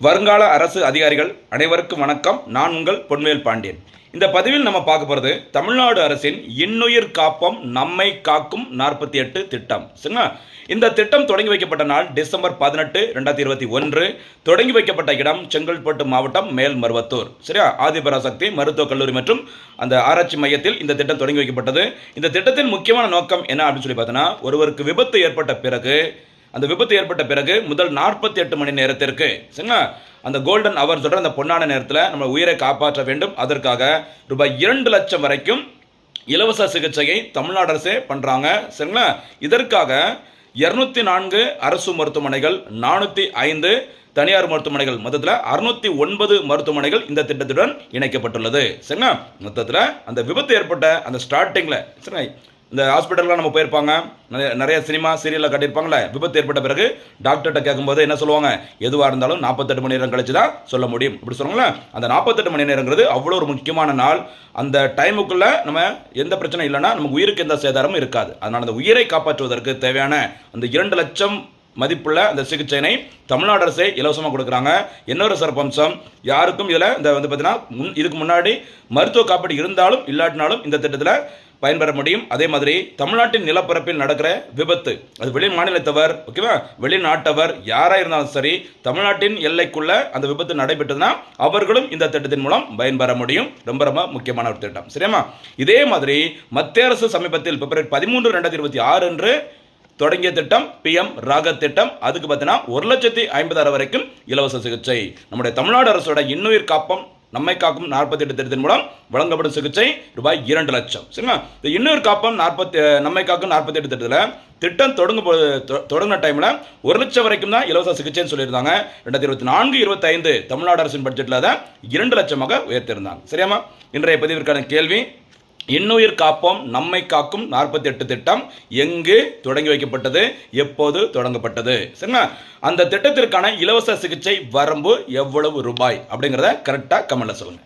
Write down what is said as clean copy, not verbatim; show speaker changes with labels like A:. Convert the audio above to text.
A: வருங்கால அரசு அதிகாரிகள் அனைவருக்கும் வணக்கம். நான் உங்கள் பொன்வேல் பாண்டியன். இந்த பதிவில் நம்ம பார்க்க போகிறது தமிழ்நாடு அரசின் இன்னுயிர் காப்போம் நம்மை காக்கும் 48 திட்டம். சரிங்களா? இந்த திட்டம் தொடங்கி வைக்கப்பட்ட நாள் டிசம்பர் 18, 2021. தொடங்கி வைக்கப்பட்ட இடம் செங்கல்பட்டு மாவட்டம் மேல்மருவத்தூர். சரியா? ஆதிபராசக்தி மருத்துவக் கல்லூரி மற்றும் அந்த ஆராய்ச்சி மையத்தில் இந்த திட்டம் தொடங்கி வைக்கப்பட்டது. இந்த திட்டத்தின் முக்கியமான நோக்கம் என்ன அப்படின்னு சொல்லி பார்த்தோன்னா, ஒருவருக்கு விபத்து ஏற்பட்ட பிறகு அந்த விபத்து ஏற்பட்ட பிறகு முதல் 48 மணி நேரத்திற்கு சரிங்களா அந்த கோல்டன் அவர் சொல்கிற அந்த பொன்னான நேரத்தில் நம்ம உயிரை காப்பாற்ற வேண்டும். அதற்காக ரூபாய் 2 லட்சம் வரைக்கும் இலவச சிகிச்சையை தமிழ்நாடு அரசே பண்ணுறாங்க. சரிங்களா? இதற்காக 204 அரசு மருத்துவமனைகள், 405 தனியார் மருத்துவமனைகள், மொத்தத்தில் 609 மருத்துவமனைகள் இந்த திட்டத்துடன் இணைக்கப்பட்டுள்ளது. சரிங்களா? மொத்தத்தில் அந்த விபத்து ஏற்பட்ட அந்த ஸ்டார்டிங்கில் சரிங்களா இந்த ஹாஸ்பிட்டல்லாம் நம்ம போயிருப்பாங்க, நிறைய சினிமா சீரியலில் கட்டியிருப்பாங்களே, விபத்து ஏற்பட்ட பிறகு டாக்டர்கிட்ட கேட்கும்போது என்ன சொல்லுவாங்க, எதுவாக இருந்தாலும் 48 மணி நேரம் கழிச்சு தான் சொல்ல முடியும் அப்படி சொல்லுவாங்களே. அந்த 48 மணி நேரங்கிறது அவ்வளோ ஒரு முக்கியமான நாள். அந்த டைமுக்குள்ளே நம்ம எந்த பிரச்சனை இல்லைன்னா நமக்கு உயிருக்கு எந்த சேதாரமும் இருக்காது. அதனால் அந்த உயிரை காப்பாற்றுவதற்கு தேவையான அந்த 2 லட்சம் மதிப்புள்ள அந்த சிகிச்சையினை தமிழ்நாடு அரசே இலவசமாக கொடுக்குறாங்க. இன்னொரு சிறப்பம்சம், யாருக்கும் இதில் இந்த வந்து பார்த்தீங்கன்னா இதுக்கு முன்னாடி மருத்துவ காப்பீடு இருந்தாலும் இல்லாட்டினாலும் இந்த திட்டத்தில் பயன்பெற முடியும். அதே மாதிரி தமிழ்நாட்டின் நிலப்பரப்பில் நடக்கிற விபத்து, அது வெளி மாநிலத்தவர் ஓகேவா, வெளிநாட்டவர் யாராக இருந்தாலும் சரி, தமிழ்நாட்டின் எல்லைக்குள்ள அந்த விபத்து நடைபெற்றதுன்னா அவர்களும் இந்த திட்டத்தின் மூலம் பயன்பெற முடியும். ரொம்ப ரொம்ப முக்கியமான ஒரு திட்டம். சரியாமா? இதே மாதிரி மத்திய அரசு சமீபத்தில் பிப்ரவரி 13, 2026 அன்று தொடங்கிய திட்டம் PM ராகத் திட்டம். அதுக்கு பார்த்தீங்கன்னா 1,50,000 வரைக்கும் இலவச சிகிச்சை. நம்முடைய தமிழ்நாடு அரசோட இன்னுயிர் காப்போம் நம்மை காக்கும் 48 திட்டத்தின் மூலம் வழங்கப்படும் சிகிச்சை ரூபாய் 2 லட்சம். சரிங்களா? இந்த இன்னுயிர் காப்போம் நம்மை காக்கும் 48 திட்டத்தில் திட்டம் தொடங்கின டைமில் 1 லட்சம் வரைக்கும் தான் இலவச சிகிச்சைன்னு சொல்லியிருந்தாங்க. 2024-25 தமிழ்நாடு அரசின் பட்ஜெட்டில் அதை 2 லட்சமாக உயர்த்தியிருந்தாங்க. சரியாமா? இன்றைய பதிவிற்கான கேள்வி, இன்னுயிர் காப்போம் நம்மை காக்கும் 48 திட்டம் எங்கு தொடங்கி வைக்கப்பட்டது, எப்போது தொடங்கப்பட்டது? சரிங்களா? அந்த திட்டத்திற்கான இலவச சிகிச்சை வரம்பு எவ்வளவு ரூபாய் அப்படிங்கிறத கரெக்டாக கமெண்ட்ல சொல்லுங்க.